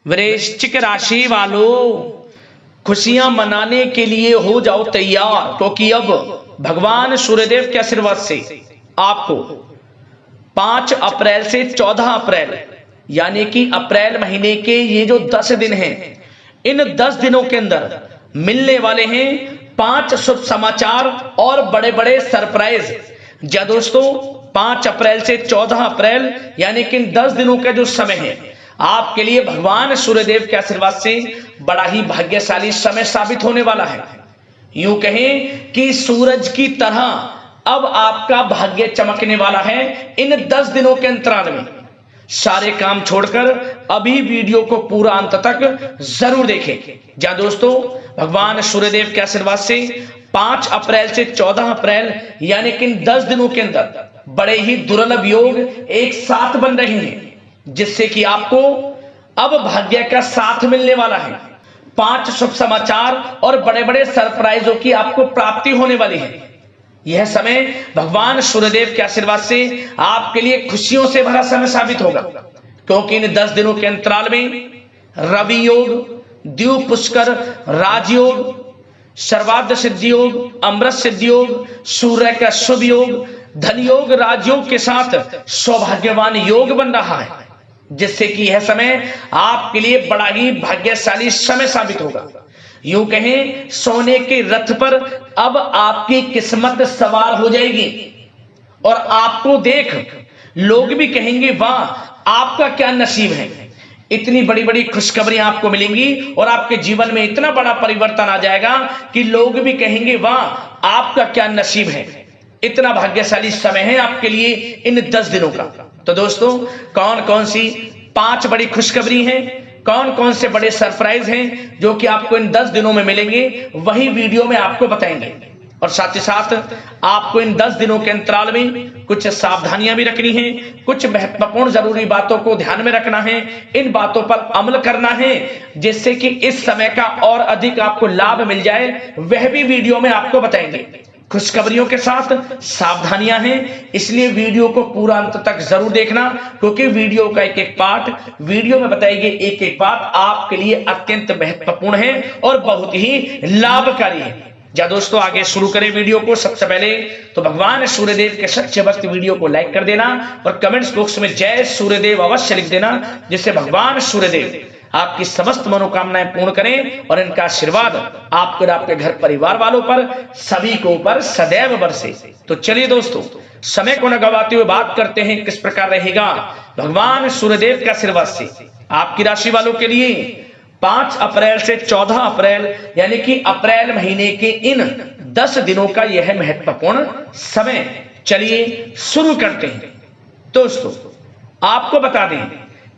वृश्चिक राशि वालों, खुशियां मनाने के लिए हो जाओ तैयार, क्योंकि अब भगवान सूर्यदेव के आशीर्वाद से आपको 5 अप्रैल से 14 अप्रैल यानी कि अप्रैल महीने के ये जो 10 दिन हैं, इन 10 दिनों के अंदर मिलने वाले हैं 5 शुभ समाचार और बड़े बड़े सरप्राइज। जी दोस्तों, 5 अप्रैल से 14 अप्रैल यानी कि इन 10 दिनों का जो समय है आपके लिए भगवान सूर्यदेव के आशीर्वाद से बड़ा ही भाग्यशाली समय साबित होने वाला है। यूं कहें कि सूरज की तरह अब आपका भाग्य चमकने वाला है। इन 10 दिनों के अंतराल में सारे काम छोड़कर अभी वीडियो को पूरा अंत तक जरूर देखें। जा दोस्तों, भगवान सूर्यदेव के आशीर्वाद से 5 अप्रैल से 14 अप्रैल यानी कि इन 10 दिनों के अंदर बड़े ही दुर्लभ योग एक साथ बन रहे हैं, जिससे कि आपको अब भाग्य का साथ मिलने वाला है। 5 शुभ समाचार और बड़े बड़े सरप्राइजों की आपको प्राप्ति होने वाली है। यह समय भगवान सूर्यदेव के आशीर्वाद से आपके लिए खुशियों से भरा समय साबित होगा, क्योंकि इन 10 दिनों के अंतराल में रवि योग, द्वीप पुष्कर राजयोग, सर्वार्थ सिद्धि योग, अमृत सिद्धि योग, सूर्य का शुभ योग, धन योग, राजयोग के साथ सौभाग्यवान योग बन रहा है, जिससे कि यह समय आपके लिए बड़ा ही भाग्यशाली समय साबित होगा। यूं कहें, सोने के रथ पर अब आपकी किस्मत सवार हो जाएगी और आपको देख लोग भी कहेंगे, वाह आपका क्या नसीब है। इतनी बड़ी बड़ी खुशखबरियां आपको मिलेंगी और आपके जीवन में इतना बड़ा परिवर्तन आ जाएगा कि लोग भी कहेंगे, वाह आपका क्या नसीब है। इतना भाग्यशाली समय है आपके लिए इन 10 दिनों का। तो दोस्तों, कौन कौन सी 5 बड़ी खुशखबरी हैं, कौन कौन से बड़े सरप्राइज हैं जो कि आपको इन 10 दिनों में मिलेंगे, वही वीडियो में आपको बताएंगे। और साथ ही साथ आपको इन 10 दिनों के अंतराल में कुछ सावधानियां भी रखनी है, कुछ महत्वपूर्ण जरूरी बातों को ध्यान में रखना है, इन बातों पर अमल करना है, जिससे कि इस समय का और अधिक आपको लाभ मिल जाए, वह भी वीडियो में आपको बताएंगे। खुशखबरियों के साथ सावधानियां हैं, इसलिए वीडियो को पूरा अंत तक जरूर देखना, क्योंकि वीडियो का एक एक पार्ट, वीडियो में बताई गई एक एक बात आपके लिए अत्यंत महत्वपूर्ण है और बहुत ही लाभकारी है। जा दोस्तों, आगे शुरू करें वीडियो को। सबसे पहले तो भगवान सूर्यदेव के सच्चे भक्त वीडियो को लाइक कर देना और कमेंट्स बॉक्स में जय सूर्यदेव अवश्य लिख देना, जिससे भगवान सूर्यदेव आपकी समस्त मनोकामनाएं पूर्ण करें और इनका आशीर्वाद आपको और आपके घर परिवार वालों पर सभी को ऊपर सदैव बरसे। तो चलिए दोस्तों, समय को न गवाते हुए बात करते हैं किस प्रकार रहेगा भगवान सूर्यदेव के आशीर्वाद से आपकी राशि वालों के लिए 5 अप्रैल से 14 अप्रैल यानी कि अप्रैल महीने के इन 10 दिनों का यह महत्वपूर्ण समय। चलिए शुरू करते हैं। दोस्तों, आपको बता दें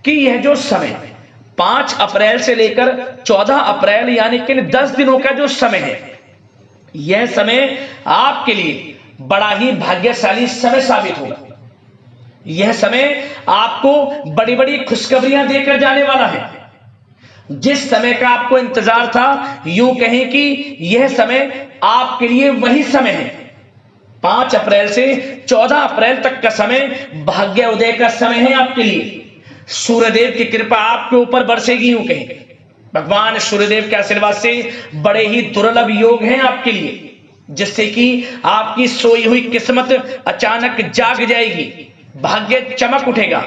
कि यह जो समय 5 अप्रैल से लेकर 14 अप्रैल यानी कि 10 दिनों का जो समय है, यह समय आपके लिए बड़ा ही भाग्यशाली समय साबित होगा। यह समय आपको बड़ी बड़ी खुशखबरियां देकर जाने वाला है। जिस समय का आपको इंतजार था, यूं कहें कि यह समय आपके लिए वही समय है। 5 अप्रैल से 14 अप्रैल तक का समय भाग्य उदय का समय है आपके लिए। सूर्यदेव की कृपा आपके ऊपर बरसेगी। यूं कहें, भगवान सूर्यदेव के आशीर्वाद से बड़े ही दुर्लभ योग हैं आपके लिए, जिससे कि आपकी सोई हुई किस्मत अचानक जाग जाएगी, भाग्य चमक उठेगा,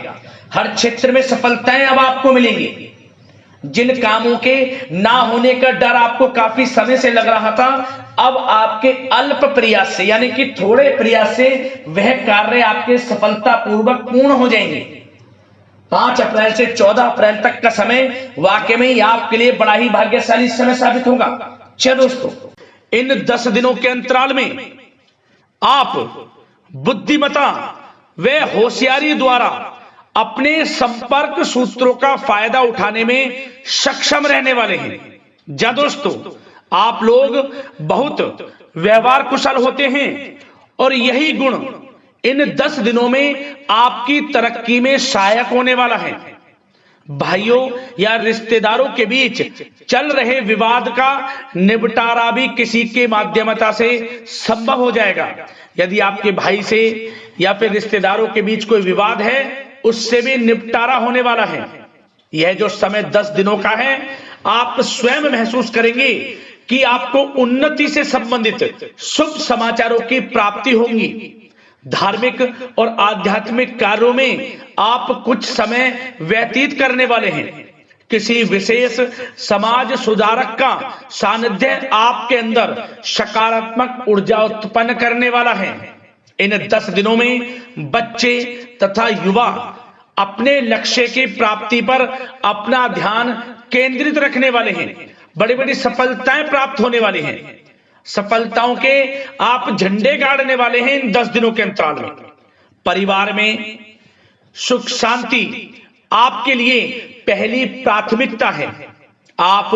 हर क्षेत्र में सफलताएं अब आपको मिलेंगी। जिन कामों के ना होने का डर आपको काफी समय से लग रहा था, अब आपके अल्प प्रयास से यानी कि थोड़े प्रयास से वह कार्य आपके सफलतापूर्वक पूर्ण हो जाएंगे। 5 अप्रैल से 14 अप्रैल तक का समय वाकई में ही आपके लिए बड़ा ही भाग्यशाली समय साबित होगा। चलिए दोस्तों, इन 10 दिनों के अंतराल में आप बुद्धिमता व होशियारी द्वारा अपने संपर्क सूत्रों का फायदा उठाने में सक्षम रहने वाले हैं। जा दोस्तों, आप लोग बहुत व्यवहार कुशल होते हैं और यही गुण इन 10 दिनों में आपकी तरक्की में सहायक होने वाला है। भाइयों या रिश्तेदारों के बीच चल रहे विवाद का निपटारा भी किसी के माध्यमता से संभव हो जाएगा। यदि आपके भाई से या फिर रिश्तेदारों के बीच कोई विवाद है, उससे भी निपटारा होने वाला है। यह जो समय 10 दिनों का है, आप स्वयं महसूस करेंगे कि आपको उन्नति से संबंधित शुभ समाचारों की प्राप्ति होगी। धार्मिक और आध्यात्मिक कार्यों में आप कुछ समय व्यतीत करने वाले हैं। किसी विशेष समाज सुधारक का सानिध्य आपके अंदर सकारात्मक ऊर्जा उत्पन्न करने वाला है। इन 10 दिनों में बच्चे तथा युवा अपने लक्ष्य की प्राप्ति पर अपना ध्यान केंद्रित रखने वाले हैं। बड़ी बड़ी सफलताएं प्राप्त होने वाली हैं। सफलताओं के आप झंडे गाड़ने वाले हैं इन 10 दिनों के अंतराल में। परिवार में सुख शांति आपके लिए पहली प्राथमिकता है। आप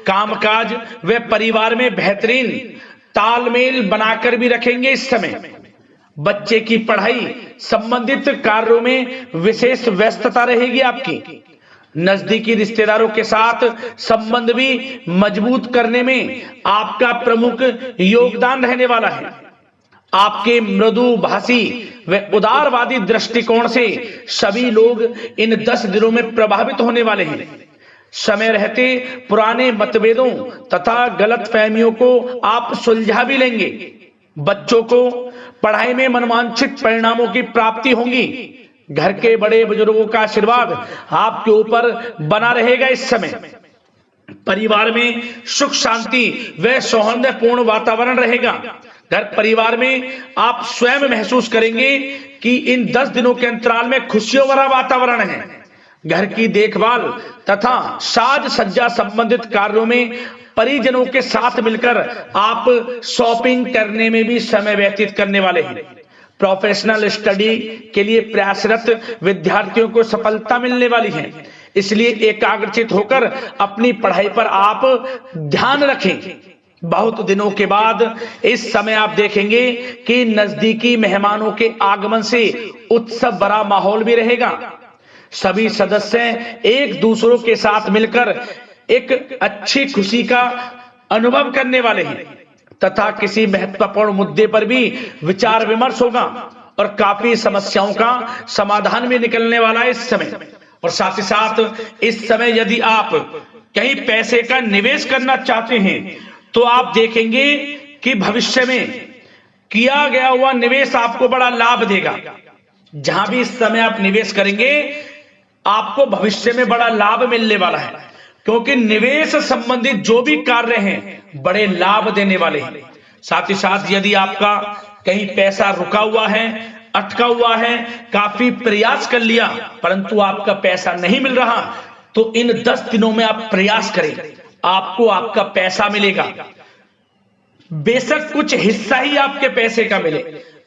कामकाज व परिवार में बेहतरीन तालमेल बनाकर भी रखेंगे। इस समय बच्चे की पढ़ाई संबंधित कार्यों में विशेष व्यस्तता रहेगी आपकी। नजदीकी रिश्तेदारों के साथ संबंध भी मजबूत करने में आपका प्रमुख योगदान रहने वाला है। आपके मृदु भाषी व उदारवादी दृष्टिकोण से सभी लोग इन 10 दिनों में प्रभावित होने वाले हैं। समय रहते पुराने मतभेदों तथा गलतफहमियों को आप सुलझा भी लेंगे। बच्चों को पढ़ाई में मनवांछित परिणामों की प्राप्ति होगी। घर के बड़े बुजुर्गों का आशीर्वाद आपके ऊपर बना रहेगा। इस समय परिवार में सुख शांति व सौहार्दपूर्ण वातावरण रहेगा। घर परिवार में आप स्वयं महसूस करेंगे कि इन 10 दिनों के अंतराल में खुशियों भरा वातावरण है। घर की देखभाल तथा साज सज्जा संबंधित कार्यों में परिजनों के साथ मिलकर आप शॉपिंग करने में भी समय व्यतीत करने वाले हैं। प्रोफेशनल स्टडी के लिए प्रयासरत विद्यार्थियों को सफलता मिलने वाली है। इसलिए एकाग्रचित होकर अपनी पढ़ाई पर आप ध्यान रखें। बहुत दिनों के बाद इस समय आप देखेंगे कि नजदीकी मेहमानों के आगमन से उत्सव भरा माहौल भी रहेगा। सभी सदस्य एक दूसरों के साथ मिलकर एक अच्छी खुशी का अनुभव करने वाले हैं तथा किसी महत्वपूर्ण मुद्दे पर भी विचार विमर्श होगा और काफी समस्याओं का समाधान भी निकलने वाला है इस समय। और साथ ही साथ इस समय यदि आप कहीं पैसे का निवेश करना चाहते हैं तो आप देखेंगे कि भविष्य में किया गया हुआ निवेश आपको बड़ा लाभ देगा। जहां भी इस समय आप निवेश करेंगे आपको भविष्य में बड़ा लाभ मिलने वाला है, क्योंकि निवेश संबंधित जो भी कार्य हैं बड़े लाभ देने वाले हैं। साथ ही साथ यदि आपका कहीं पैसा रुका हुआ है, अटका हुआ है, काफी प्रयास कर लिया परंतु आपका पैसा नहीं मिल रहा, तो इन 10 दिनों में आप प्रयास करें, आपको आपका पैसा मिलेगा। बेशक कुछ हिस्सा ही आपके पैसे का मिले,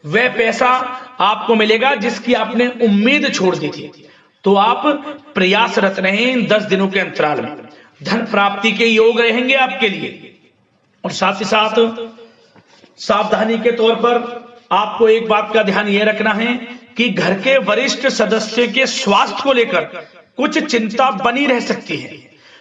वह पैसा आपको मिलेगा जिसकी आपने उम्मीद छोड़ दी थी। तो आप प्रयासरत रहें इन 10 दिनों के अंतराल में। धन प्राप्ति के योग रहेंगे आपके लिए। और साथ ही साथ सावधानी के तौर पर आपको एक बात का ध्यान यह रखना है कि घर के वरिष्ठ सदस्य के स्वास्थ्य को लेकर कुछ चिंता बनी रह सकती है।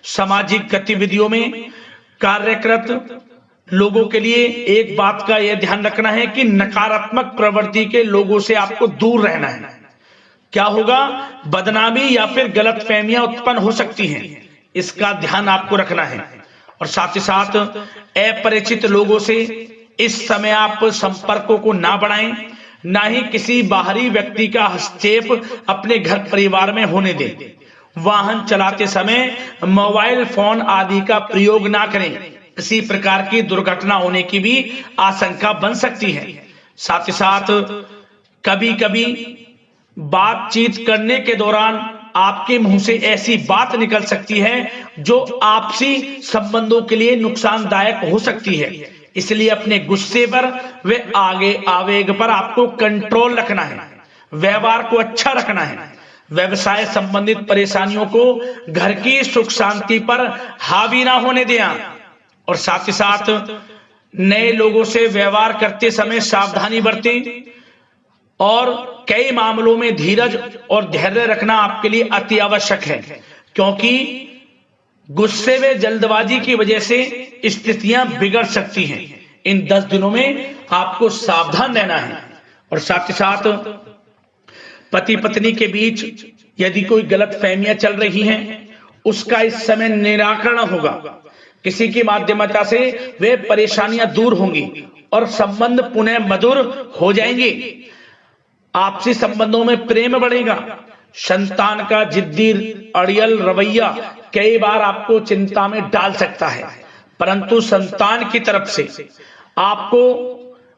सामाजिक गतिविधियों में कार्यरत लोगों के लिए एक बात का यह ध्यान रखना है कि नकारात्मक प्रवृत्ति के लोगों से आपको दूर रहना है। क्या होगा, बदनामी या फिर गलतफहमियां उत्पन्न हो सकती हैं, इसका ध्यान आपको रखना है। और साथ ही साथ अपरिचित लोगों से इस समय आप संपर्कों को ना बढ़ाएं, ना ही किसी बाहरी व्यक्ति का हस्तक्षेप अपने घर परिवार में होने दें। वाहन चलाते समय मोबाइल फोन आदि का प्रयोग ना करें, किसी प्रकार की दुर्घटना होने की भी आशंका बन सकती है। साथ ही साथ कभी कभी बातचीत करने के दौरान आपके मुंह से ऐसी बात निकल सकती है जो आपसी संबंधों के लिए नुकसानदायक हो सकती है। इसलिए अपने गुस्से पर व आगे आवेग पर आपको कंट्रोल रखना है, व्यवहार को अच्छा रखना है। व्यवसाय संबंधित परेशानियों को घर की सुख शांति पर हावी ना होने दें। और साथ ही साथ नए लोगों से व्यवहार करते समय सावधानी बरतें और कई मामलों में धीरज और धैर्य रखना आपके लिए अति आवश्यक है, क्योंकि गुस्से व जल्दबाजी की वजह से स्थितियां बिगड़ सकती हैं। इन 10 दिनों में आपको सावधान रहना है। और साथ ही साथ पति पत्नी के बीच यदि कोई गलत फहमियां चल रही हैं उसका इस समय निराकरण होगा। किसी की माध्यमता से वे परेशानियां दूर होंगी और संबंध पुनः मधुर हो जाएंगे। आपसी संबंधों में प्रेम बढ़ेगा। संतान का जिद्दी अड़ियल रवैया कई बार आपको चिंता में डाल सकता है, परंतु संतान की तरफ से आपको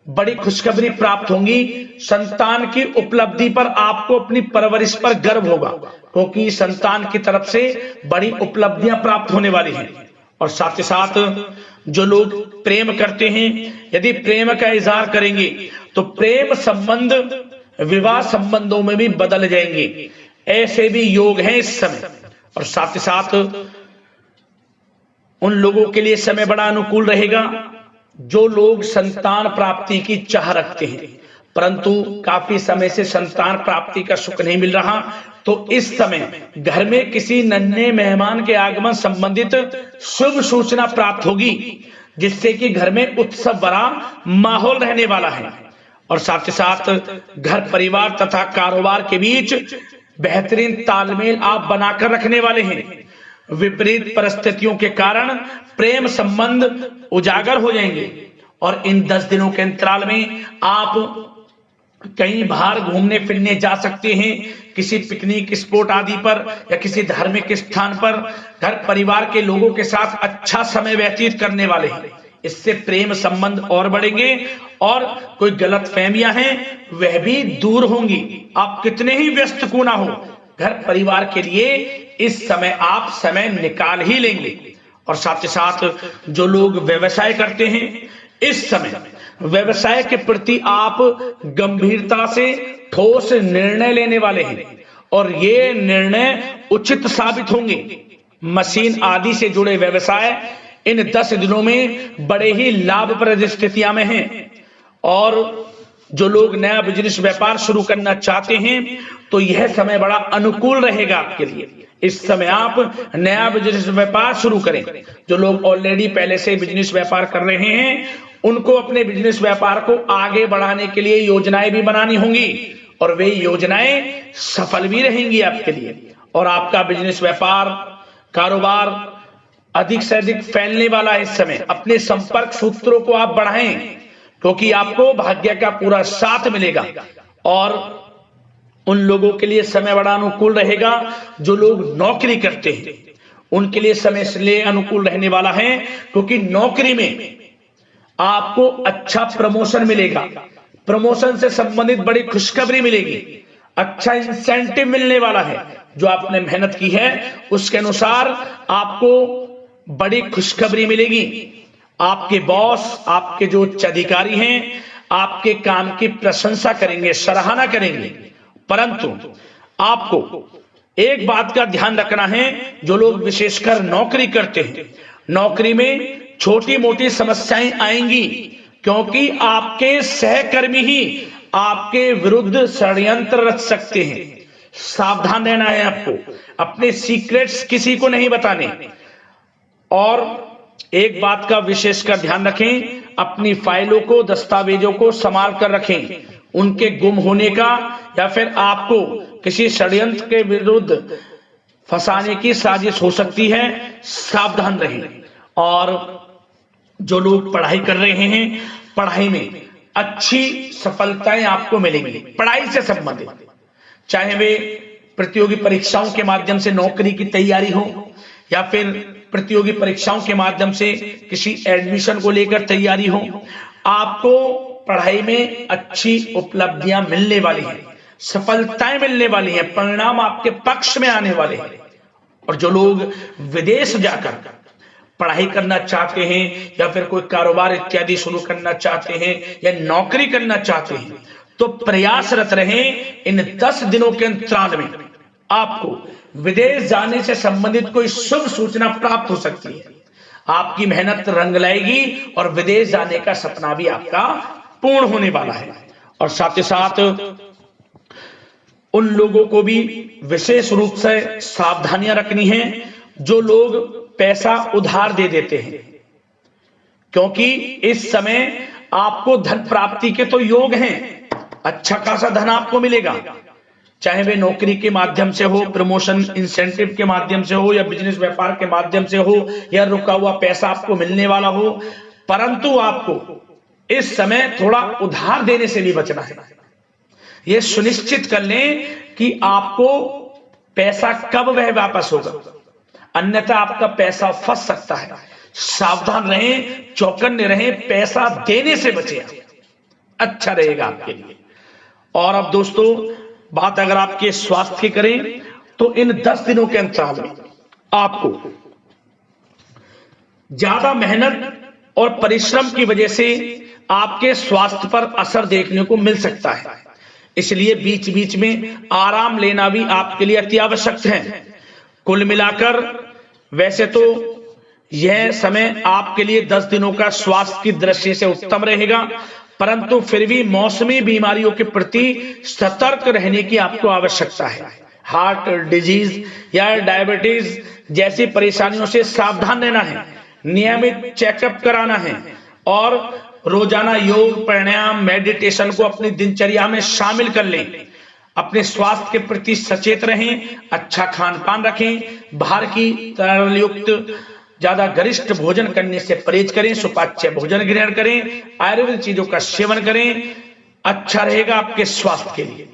बड़ी खुशखबरी प्राप्त होगी। संतान की उपलब्धि पर आपको अपनी परवरिश पर गर्व होगा, क्योंकि संतान की तरफ से बड़ी उपलब्धियां प्राप्त होने वाली हैं। और साथ ही साथ जो लोग प्रेम करते हैं, यदि प्रेम का इजहार करेंगे तो प्रेम संबंध विवाह संबंधों में भी बदल जाएंगे। ऐसे भी योग हैं इस समय। और साथ ही साथ उन लोगों के लिए समय बड़ा अनुकूल रहेगा जो लोग संतान प्राप्ति की चाह रखते हैं, परंतु काफी समय से संतान प्राप्ति का सुख नहीं मिल रहा, तो इस समय घर में किसी नन्हे मेहमान के आगमन संबंधित शुभ सूचना प्राप्त होगी, जिससे कि घर में उत्सव भरा माहौल रहने वाला है। और साथ ही साथ घर परिवार तथा कारोबार के बीच बेहतरीन तालमेल आप बनाकर रखने वाले हैं। विपरीत परिस्थितियों के कारण प्रेम संबंध उजागर हो जाएंगे और इन 10 दिनों के अंतराल में आप कहीं बाहर घूमने फिरने जा सकते हैं, किसी पिकनिक स्पॉट आदि पर या किसी धार्मिक स्थान पर घर परिवार के लोगों के साथ अच्छा समय व्यतीत करने वाले हैं। इससे प्रेम संबंध और बढ़ेंगे और कोई गलत फहमियां हैं वह भी दूर होंगी। आप कितने ही व्यस्त क्यों ना हो, घर परिवार के लिए इस समय आप समय निकाल ही लेंगे। और साथ ही साथ जो लोग व्यवसाय करते हैं, इस समय व्यवसाय के प्रति आप गंभीरता से ठोस निर्णय लेने वाले हैं और ये निर्णय उचित साबित होंगे। मशीन आदि से जुड़े व्यवसाय इन 10 दिनों में बड़े ही लाभप्रद स्थितियां में हैं। और जो लोग नया बिजनेस व्यापार शुरू करना चाहते हैं तो यह समय बड़ा अनुकूल रहेगा आपके लिए। इस समय आप नया बिजनेस व्यापार शुरू करें। जो लोग ऑलरेडी पहले से बिजनेस व्यापार कर रहे हैं उनको अपने बिजनेस व्यापार को आगे बढ़ाने के लिए योजनाएं भी बनानी होंगी और वे योजनाएं सफल भी रहेंगी आपके लिए। और आपका बिजनेस व्यापार कारोबार अधिक से अधिक फैलने वाला है। इस समय अपने संपर्क सूत्रों को आप बढ़ाएं, क्योंकि आपको भाग्य का पूरा साथ मिलेगा। और उन लोगों के लिए समय बड़ा अनुकूल रहेगा जो लोग नौकरी करते हैं, उनके लिए समय इसलिए अनुकूल रहने वाला है क्योंकि नौकरी में आपको अच्छा प्रमोशन मिलेगा। प्रमोशन से संबंधित बड़ी खुशखबरी मिलेगी, अच्छा इंसेंटिव मिलने वाला है। जो आपने मेहनत की है उसके अनुसार आपको बड़ी खुशखबरी मिलेगी। आपके बॉस, आपके जो उच्च अधिकारी हैं, आपके काम की प्रशंसा करेंगे, सराहना करेंगे। परंतु आपको एक बात का ध्यान रखना है, जो लोग विशेषकर नौकरी करते हैं, नौकरी में छोटी मोटी समस्याएं आएंगी, क्योंकि आपके सहकर्मी ही आपके विरुद्ध षड्यंत्र रच सकते हैं। सावधान रहना है आपको, अपने सीक्रेट्स किसी को नहीं बताने। और एक बात का विशेषकर ध्यान रखें, अपनी फाइलों को, दस्तावेजों को संभाल कर रखें। उनके गुम होने का या फिर आपको किसी षड्यंत्र के विरुद्ध फंसाने की साजिश हो सकती है, सावधान रहें। और जो लोग पढ़ाई कर रहे हैं, पढ़ाई में अच्छी सफलताएं आपको मिलेंगी। पढ़ाई से संबंधित, चाहे वे प्रतियोगी परीक्षाओं के माध्यम से नौकरी की तैयारी हो या फिर प्रतियोगी परीक्षाओं के माध्यम से किसी एडमिशन को लेकर तैयारी हो, आपको पढ़ाई में अच्छी उपलब्धियां मिलने वाली हैं, सफलताएं मिलने वाली हैं, परिणाम आपके पक्ष में आने वाले हैं। और जो लोग विदेश जाकर पढ़ाई करना चाहते हैं या फिर कोई कारोबार इत्यादि शुरू करना चाहते हैं या नौकरी करना चाहते हैं, तो प्रयासरत रहें। इन 10 दिनों के अंतराल में आपको विदेश जाने से संबंधित कोई शुभ सूचना प्राप्त हो सकती है। आपकी मेहनत रंग लाएगी और विदेश जाने का सपना भी आपका पूर्ण होने वाला है। और साथ ही साथ उन लोगों को भी विशेष रूप से सावधानियां रखनी है जो लोग पैसा उधार दे देते हैं, क्योंकि इस समय आपको धन प्राप्ति के तो योग हैं, अच्छा खासा धन आपको मिलेगा, चाहे वे नौकरी के माध्यम से हो, प्रमोशन इंसेंटिव के माध्यम से हो, या बिजनेस व्यापार के माध्यम से हो, या रुका हुआ पैसा आपको मिलने वाला हो। परंतु आपको इस समय थोड़ा उधार देने से भी बचना है। यह सुनिश्चित कर लें कि आपको पैसा कब वह वापस होगा, अन्यथा आपका पैसा फंस सकता है। सावधान रहें, चौकन्ने रहें, पैसा देने से बचें, अच्छा रहेगा आपके लिए। और अब दोस्तों, बात अगर आपके स्वास्थ्य की करें तो इन 10 दिनों के अंतराल में आपको ज्यादा मेहनत और परिश्रम की वजह से आपके स्वास्थ्य पर असर देखने को मिल सकता है। इसलिए बीच बीच में आराम लेना भी आपके लिए अति आवश्यक है। कुल मिलाकर वैसे तो यह समय आपके लिए 10 दिनों का स्वास्थ्य की दृष्टि से उत्तम रहेगा, परंतु फिर भी मौसमी बीमारियों के प्रति सतर्क रहने की आपको आवश्यकता है। हार्ट डिजीज या डायबिटीज जैसी परेशानियों से सावधान रहना है, नियमित चेकअप कराना है और रोजाना योग, प्राणायाम, मेडिटेशन को अपनी दिनचर्या में शामिल कर लें। अपने स्वास्थ्य के प्रति सचेत रहें, अच्छा खान पान रखें, बाहर की तरल युक्त ज्यादा गरिष्ठ भोजन करने से परहेज करें, सुपाच्य भोजन ग्रहण करें, आयुर्वेदिक चीजों का सेवन करें, अच्छा रहेगा आपके स्वास्थ्य के लिए।